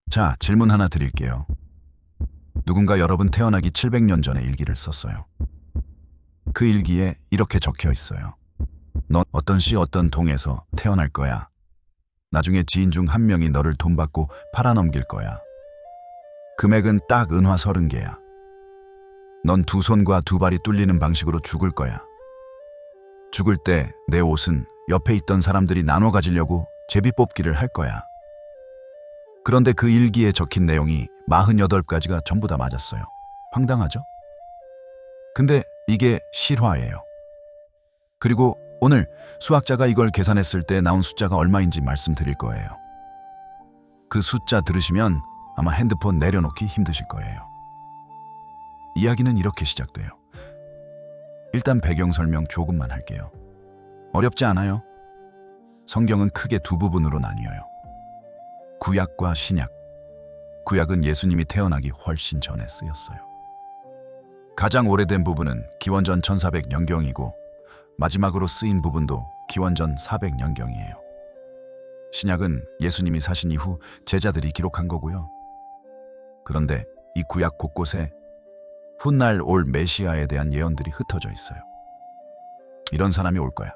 자, 질문 하나 드릴게요. 누군가 여러분 태어나기 700년 전에 일기를 썼어요. 그 일기에 이렇게 적혀 있어요. 넌 어떤 시 어떤 동에서 태어날 거야. 나중에 지인 중 한 명이 너를 돈 받고 팔아넘길 거야. 금액은 딱 은화 30개야. 넌 두 손과 두 발이 뚫리는 방식으로 죽을 거야. 죽을 때 내 옷은 옆에 있던 사람들이 나눠 가지려고 제비뽑기를 할 거야. 그런데 그 일기에 적힌 내용이 48가지가 전부 다 맞았어요. 황당하죠? 근데 이게 실화예요. 그리고 오늘 수학자가 이걸 계산했을 때 나온 숫자가 얼마인지 말씀드릴 거예요. 그 숫자 들으시면 아마 핸드폰 내려놓기 힘드실 거예요. 이야기는 이렇게 시작돼요. 일단 배경 설명 조금만 할게요. 어렵지 않아요. 성경은 크게 두 부분으로 나뉘어요. 구약과 신약. 구약은 예수님이 태어나기 훨씬 전에 쓰였어요. 가장 오래된 부분은 기원전 1400년경이고 마지막으로 쓰인 부분도 기원전 400년경이에요. 신약은 예수님이 사신 이후 제자들이 기록한 거고요. 그런데 이 구약 곳곳에 훗날 올 메시아에 대한 예언들이 흩어져 있어요. 이런 사람이 올 거야.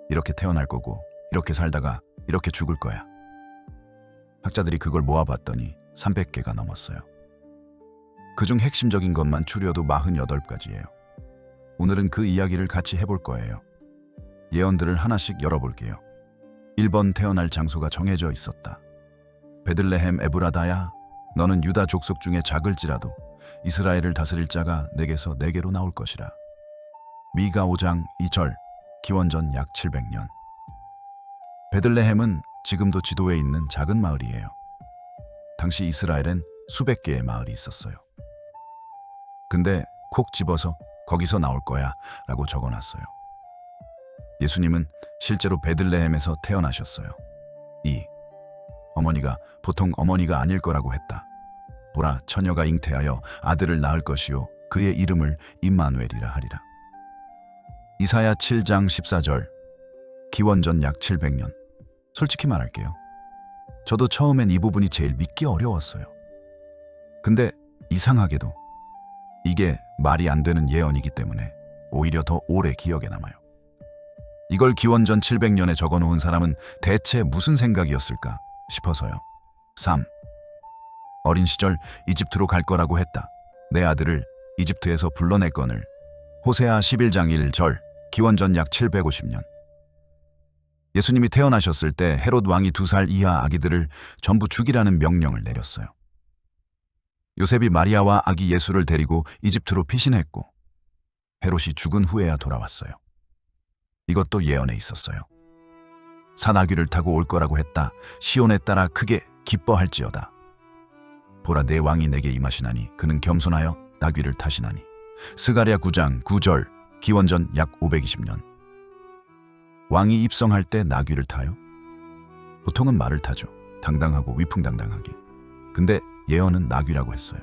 이렇게 태어날 거고 이렇게 살다가 이렇게 죽을 거야. 학자들이 그걸 모아봤더니 300개가 넘었어요. 그중 핵심적인 것만 추려도 48가지예요. 오늘은 그 이야기를 같이 해볼 거예요. 예언들을 하나씩 열어볼게요. 1번 태어날 장소가 정해져 있었다. 베들레헴 에브라다야, 너는 유다 족속 중에 작을지라도 이스라엘을 다스릴 자가 내게서 내게로 나올 것이라. 미가 5장 2절, 기원전 약 700년. 베들레헴은 지금도 지도에 있는 작은 마을이에요. 당시 이스라엘엔 수백 개의 마을이 있었어요. 근데 콕 집어서 거기서 나올 거야 라고 적어놨어요. 예수님은 실제로 베들레헴에서 태어나셨어요. 2. 어머니가 보통 어머니가 아닐 거라고 했다. 보라, 처녀가 잉태하여 아들을 낳을 것이요 그의 이름을 임마누엘이라 하리라. 이사야 7장 14절, 기원전 약 700년. 솔직히 말할게요. 저도 처음엔 이 부분이 제일 믿기 어려웠어요. 근데 이상하게도 이게 말이 안 되는 예언이기 때문에 오히려 더 오래 기억에 남아요. 이걸 기원전 700년에 적어놓은 사람은 대체 무슨 생각이었을까 싶어서요. 3. 어린 시절 이집트로 갈 거라고 했다. 내 아들을 이집트에서 불러내거늘. 호세아 11장 1절, 기원전 약 750년. 예수님이 태어나셨을 때 헤롯 왕이 2살 이하 아기들을 전부 죽이라는 명령을 내렸어요. 요셉이 마리아와 아기 예수를 데리고 이집트로 피신했고 헤롯이 죽은 후에야 돌아왔어요. 이것도 예언에 있었어요. 사나귀를 타고 올 거라고 했다. 시온에 따라 크게 기뻐할지어다. 보라, 내 왕이 내게 임하시나니 그는 겸손하여 나귀를 타시나니. 스가랴 9장 9절, 기원전 약 520년. 왕이 입성할 때 나귀를 타요? 보통은 말을 타죠. 당당하고 위풍당당하게. 근데 예언은 나귀라고 했어요.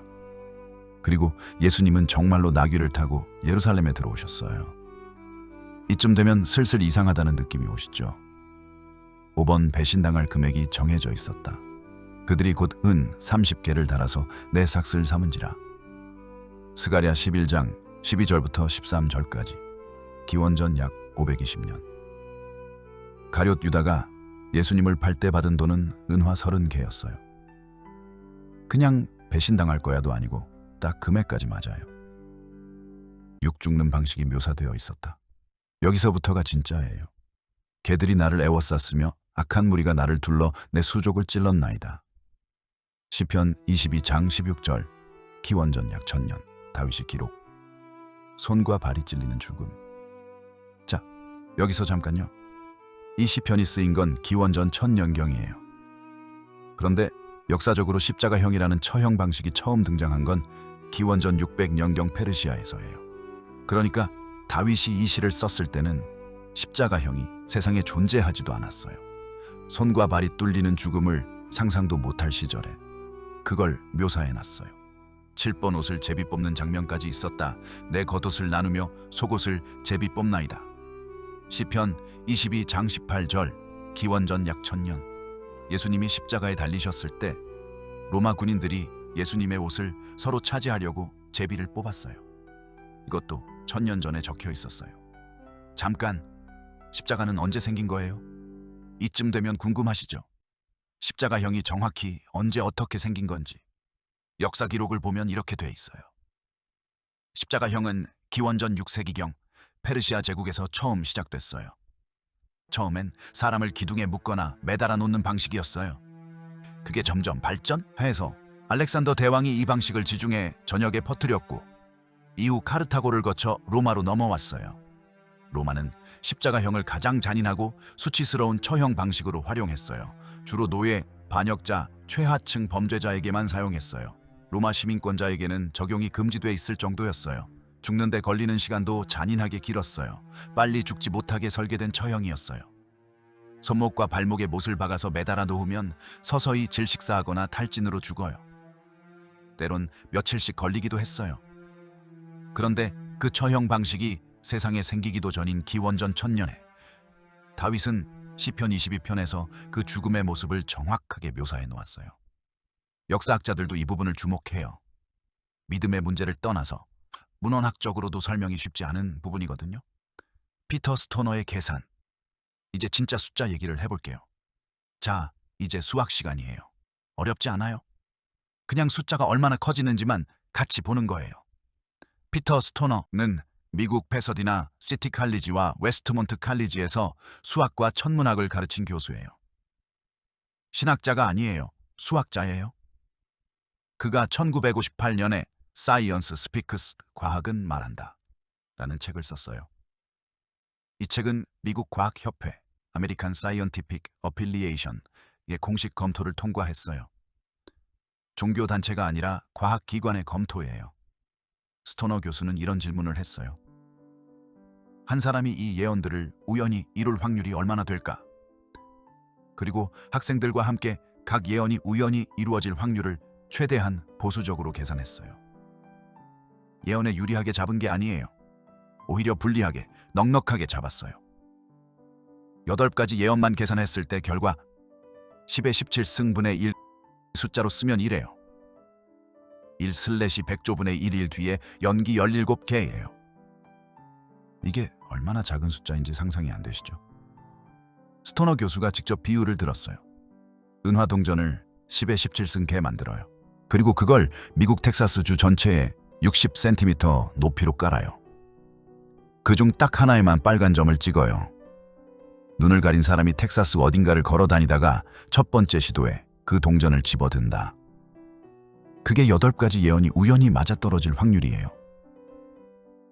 그리고 예수님은 정말로 나귀를 타고 예루살렘에 들어오셨어요. 이쯤 되면 슬슬 이상하다는 느낌이 오시죠. 5번 배신당할 금액이 정해져 있었다. 그들이 곧 은 30개를 달아서 내 삭슬 삼은지라. 스가랴 11장 12절부터 13절까지, 기원전 약 520년. 가룟 유다가 예수님을 팔 때 받은 돈은 은화 30개였어요. 그냥 배신당할 거야도 아니고 딱 금액까지 맞아요. 육 죽는 방식이 묘사되어 있었다. 여기서부터가 진짜예요. 개들이 나를 애워쌌으며 악한 무리가 나를 둘러 내 수족을 찔렀나이다. 시편 22장 16절, 기원전 약 1000년. 다윗이 기록. 손과 발이 찔리는 죽음. 자, 여기서 잠깐요. 이 시편이 쓰인 건 기원전 1000년경이에요. 그런데 역사적으로 십자가형이라는 처형 방식이 처음 등장한 건 기원전 600년경 페르시아에서예요. 그러니까 다윗이 이 시를 썼을 때는 십자가형이 세상에 존재하지도 않았어요. 손과 발이 뚫리는 죽음을 상상도 못할 시절에 그걸 묘사해놨어요. 7번 옷을 제비 뽑는 장면까지 있었다. 내 겉옷을 나누며 속옷을 제비 뽑나이다. 시편 22장 18절, 기원전 약 1000년. 예수님이 십자가에 달리셨을 때 로마 군인들이 예수님의 옷을 서로 차지하려고 제비를 뽑았어요. 이것도 1000년 전에 적혀 있었어요. 잠깐, 십자가는 언제 생긴 거예요? 이쯤 되면 궁금하시죠? 십자가형이 정확히 언제 어떻게 생긴 건지 역사 기록을 보면 이렇게 돼 있어요. 십자가형은 기원전 6세기경 페르시아 제국에서 처음 시작됐어요. 처음엔 사람을 기둥에 묶거나 매달아 놓는 방식이었어요. 그게 점점 발전해서 알렉산더 대왕이 이 방식을 지중해 전역에 퍼뜨렸고 이후 카르타고를 거쳐 로마로 넘어왔어요. 로마는 십자가형을 가장 잔인하고 수치스러운 처형 방식으로 활용했어요. 주로 노예, 반역자, 최하층 범죄자에게만 사용했어요. 로마 시민권자에게는 적용이 금지돼 있을 정도였어요. 죽는데 걸리는 시간도 잔인하게 길었어요. 빨리 죽지 못하게 설계된 처형이었어요. 손목과 발목에 못을 박아서 매달아 놓으면 서서히 질식사하거나 탈진으로 죽어요. 때론 며칠씩 걸리기도 했어요. 그런데 그 처형 방식이 세상에 생기기도 전인 기원전 1000년에 다윗은 시편 22편에서 그 죽음의 모습을 정확하게 묘사해 놓았어요. 역사학자들도 이 부분을 주목해요. 믿음의 문제를 떠나서 문헌학적으로도 설명이 쉽지 않은 부분이거든요. 피터 스토너의 계산. 이제 진짜 숫자 얘기를 해볼게요. 자, 이제 수학 시간이에요. 어렵지 않아요? 그냥 숫자가 얼마나 커지는지만 같이 보는 거예요. 피터 스토너는 미국 패서디나 시티 칼리지와 웨스트몬트 칼리지에서 수학과 천문학을 가르친 교수예요. 신학자가 아니에요. 수학자예요. 그가 1958년에 사이언스 스피크스 과학은 말한다 라는 책을 썼어요. 이 책은 미국 과학협회 아메리칸 사이언티픽 어필리에이션의 공식 검토를 통과했어요. 종교단체가 아니라 과학기관의 검토예요. 스토너 교수는 이런 질문을 했어요. 한 사람이 이 예언들을 우연히 이룰 확률이 얼마나 될까? 그리고 학생들과 함께 각 예언이 우연히 이루어질 확률을 최대한 보수적으로 계산했어요. 예언에 유리하게 잡은 게 아니에요. 오히려 불리하게, 넉넉하게 잡았어요. 8가지 예언만 계산했을 때 결과 10의 17승분의 1 숫자로 쓰면 이래요. 1/100조분의 1일 뒤에 연기 17개예요. 이게 얼마나 작은 숫자인지 상상이 안 되시죠? 스토너 교수가 직접 비유를 들었어요. 은화동전을 10의 17승 만들어요. 그리고 그걸 미국 텍사스주 전체에 60cm 높이로 깔아요. 그중 딱 하나에만 빨간 점을 찍어요. 눈을 가린 사람이 텍사스 어딘가를 걸어 다니다가 첫 번째 시도에 그 동전을 집어든다. 그게 8가지 예언이 우연히 맞아떨어질 확률이에요.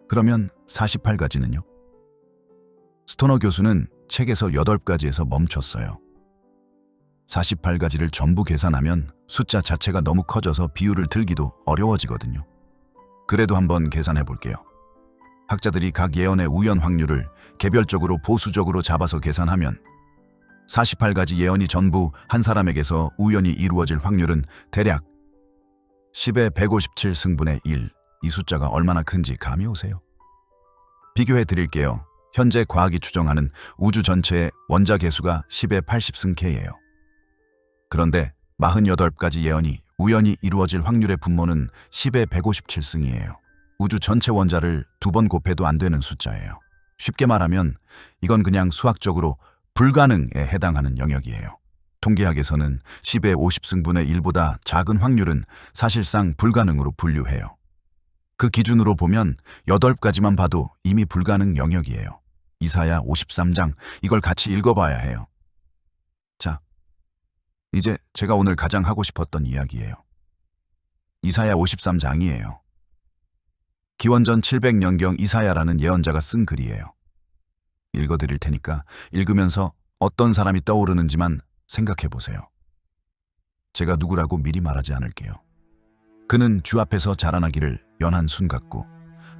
그러면 48가지는요? 스토너 교수는 책에서 8가지에서 멈췄어요. 48가지를 전부 계산하면 숫자 자체가 너무 커져서 비율을 들기도 어려워지거든요. 그래도 한번 계산해 볼게요. 학자들이 각 예언의 우연 확률을 개별적으로 보수적으로 잡아서 계산하면 48가지 예언이 전부 한 사람에게서 우연히 이루어질 확률은 대략 10의 157승분의 1. 이 숫자가 얼마나 큰지 감이 오세요? 비교해 드릴게요. 현재 과학이 추정하는 우주 전체의 원자 개수가 10의 80승ke예요. 그런데 48가지 예언이 우연히 이루어질 확률의 분모는 10의 157승이에요. 우주 전체 원자를 2번 곱해도 안 되는 숫자예요. 쉽게 말하면 이건 그냥 수학적으로 불가능에 해당하는 영역이에요. 통계학에서는 10의 50승분의 1보다 작은 확률은 사실상 불가능으로 분류해요. 그 기준으로 보면 8가지만 봐도 이미 불가능 영역이에요. 이사야 53장, 이걸 같이 읽어봐야 해요. 자, 이제 제가 오늘 가장 하고 싶었던 이야기예요. 이사야 53장이에요. 기원전 700년경 이사야라는 예언자가 쓴 글이에요. 읽어드릴 테니까 읽으면서 어떤 사람이 떠오르는지만 생각해 보세요. 제가 누구라고 미리 말하지 않을게요. 그는 주 앞에서 자라나기를 연한 순 같고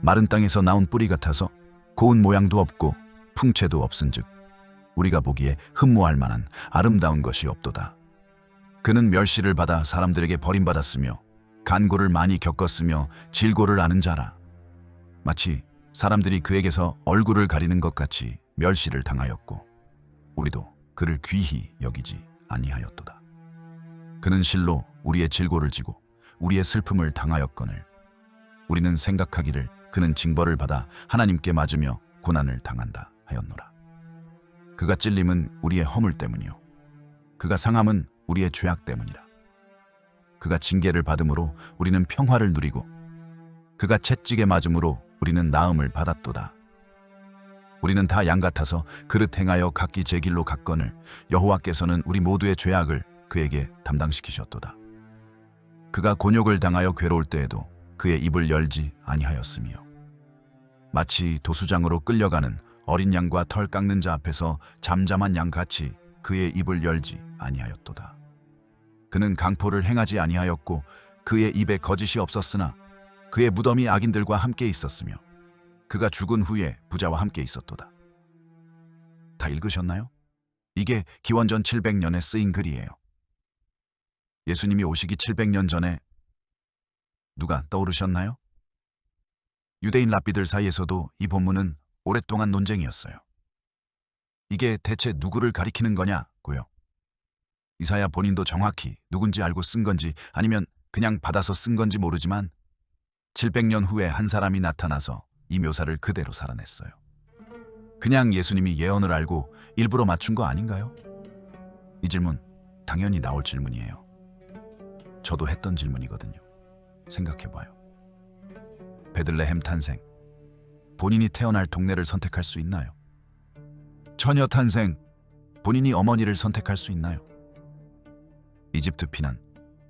마른 땅에서 나온 뿌리 같아서 고운 모양도 없고 풍채도 없은즉 우리가 보기에 흠모할 만한 아름다운 것이 없도다. 그는 멸시를 받아 사람들에게 버림받았으며 간고를 많이 겪었으며 질고를 아는 자라. 마치 사람들이 그에게서 얼굴을 가리는 것 같이 멸시를 당하였고 우리도 그를 귀히 여기지 아니하였도다. 그는 실로 우리의 질고를 지고 우리의 슬픔을 당하였거늘 우리는 생각하기를 그는 징벌을 받아 하나님께 맞으며 고난을 당한다 하였노라. 그가 찔림은 우리의 허물 때문이요 그가 상함은 우리의 죄악 때문이라. 그가 징계를 받음으로 우리는 평화를 누리고 그가 채찍에 맞음으로 우리는 나음을 받았도다. 우리는 다 양 같아서 그릇 행하여 각기 제 길로 갔거늘 여호와께서는 우리 모두의 죄악을 그에게 담당시키셨도다. 그가 곤욕을 당하여 괴로울 때에도 그의 입을 열지 아니하였으며 마치 도수장으로 끌려가는 어린 양과 털 깎는 자 앞에서 잠잠한 양같이 그의 입을 열지 아니하였도다. 그는 강포를 행하지 아니하였고 그의 입에 거짓이 없었으나 그의 무덤이 악인들과 함께 있었으며 그가 죽은 후에 부자와 함께 있었도다. 다 읽으셨나요? 이게 기원전 700년에 쓰인 글이에요. 예수님이 오시기 700년 전에 누가 떠오르셨나요? 유대인 랍비들 사이에서도 이 본문은 오랫동안 논쟁이었어요. 이게 대체 누구를 가리키는 거냐고요. 이사야 본인도 정확히 누군지 알고 쓴 건지 아니면 그냥 받아서 쓴 건지 모르지만 700년 후에 한 사람이 나타나서 이 묘사를 그대로 살아냈어요. 그냥 예수님이 예언을 알고 일부러 맞춘 거 아닌가요? 이 질문 당연히 나올 질문이에요. 저도 했던 질문이거든요. 생각해봐요. 베들레헴 탄생. 본인이 태어날 동네를 선택할 수 있나요? 처녀 탄생. 본인이 어머니를 선택할 수 있나요? 이집트 피난.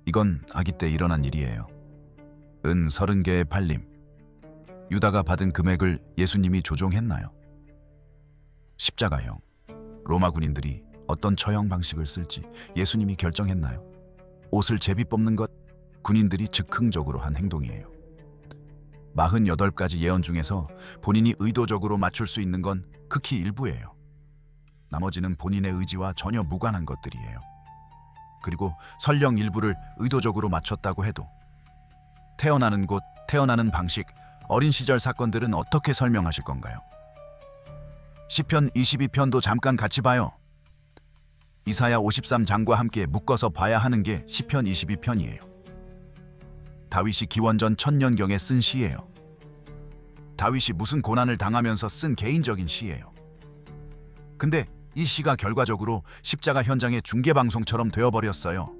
이건 아기 때 일어난 일이에요. 은 30개의 팔림. 유다가 받은 금액을 예수님이 조종했나요? 십자가형. 로마 군인들이 어떤 처형 방식을 쓸지 예수님이 결정했나요? 옷을 제비 뽑는 것 군인들이 즉흥적으로 한 행동이에요. 48가지 예언 중에서 본인이 의도적으로 맞출 수 있는 건 극히 일부예요. 나머지는 본인의 의지와 전혀 무관한 것들이에요. 그리고 설령 일부를 의도적으로 맞췄다고 해도 태어나는 곳, 태어나는 방식, 어린 시절 사건들은 어떻게 설명하실 건가요? 시편 22편도 잠깐 같이 봐요. 이사야 53장과 함께 묶어서 봐야 하는 게 시편 22편이에요. 다윗이 기원전 1000년경에 쓴 시예요. 다윗이 무슨 고난을 당하면서 쓴 개인적인 시예요. 근데 이 시가 결과적으로 십자가 현장의 중계방송처럼 되어버렸어요.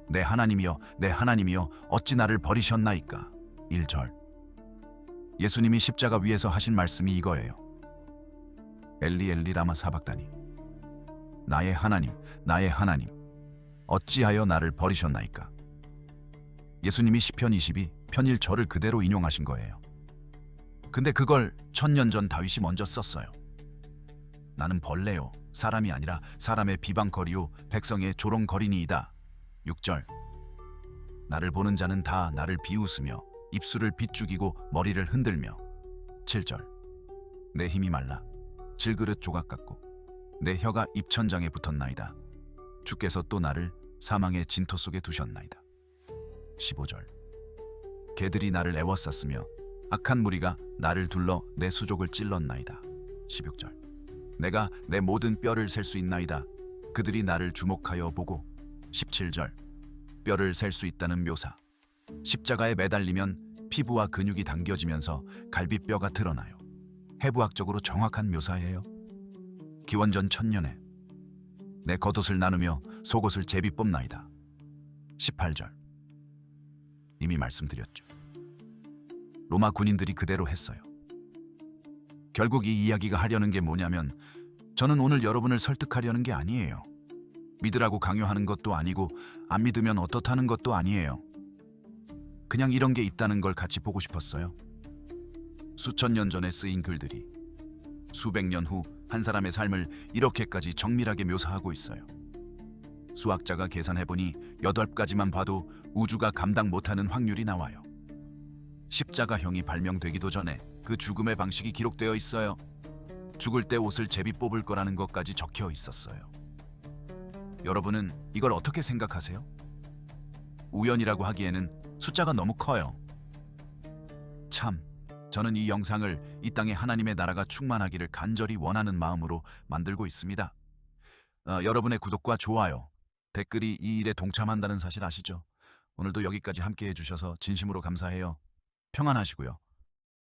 내 하나님이여, 내 하나님이여, 어찌 나를 버리셨나이까. 1절. 예수님이 십자가 위에서 하신 말씀이 이거예요. 엘리 엘리 라마 사박다니. 나의 하나님, 나의 하나님, 어찌하여 나를 버리셨나이까. 예수님이 시편 22, 편 1절을 그대로 인용하신 거예요. 근데 그걸 1000년 전 다윗이 먼저 썼어요. 나는 벌레요, 사람이 아니라 사람의 비방거리요, 백성의 조롱거리니이다. 6절. 나를 보는 자는 다 나를 비웃으며 입술을 비죽이고 머리를 흔들며. 7절. 내 힘이 말라 질그릇 조각 같고 내 혀가 입천장에 붙었나이다. 주께서 또 나를 사망의 진토 속에 두셨나이다. 15절. 개들이 나를 애워쌌으며 악한 무리가 나를 둘러 내 수족을 찔렀나이다. 16절. 내가 내 모든 뼈를 셀 수 있나이다. 그들이 나를 주목하여 보고. 17절. 뼈를 셀 수 있다는 묘사. 십자가에 매달리면 피부와 근육이 당겨지면서 갈비뼈가 드러나요. 해부학적으로 정확한 묘사예요. 기원전 1000년에 내 겉옷을 나누며 속옷을 제비 뽑나이다. 18절. 이미 말씀드렸죠. 로마 군인들이 그대로 했어요. 결국 이 이야기가 하려는 게 뭐냐면 저는 오늘 여러분을 설득하려는 게 아니에요. 믿으라고 강요하는 것도 아니고 안 믿으면 어떻다는 것도 아니에요. 그냥 이런 게 있다는 걸 같이 보고 싶었어요. 수천 년 전에 쓰인 글들이 수백 년 후 한 사람의 삶을 이렇게까지 정밀하게 묘사하고 있어요. 수학자가 계산해보니 8가지만 봐도 우주가 감당 못하는 확률이 나와요. 십자가형이 발명되기도 전에 그 죽음의 방식이 기록되어 있어요. 죽을 때 옷을 제비 뽑을 거라는 것까지 적혀 있었어요. 여러분은 이걸 어떻게 생각하세요? 우연이라고 하기에는 숫자가 너무 커요. 참, 저는 이 영상을 이 땅에 하나님의 나라가 충만하기를 간절히 원하는 마음으로 만들고 있습니다. 여러분의 구독과 좋아요, 댓글이 이 일에 동참한다는 사실 아시죠? 오늘도 여기까지 함께 해주셔서 진심으로 감사해요. 평안하시고요.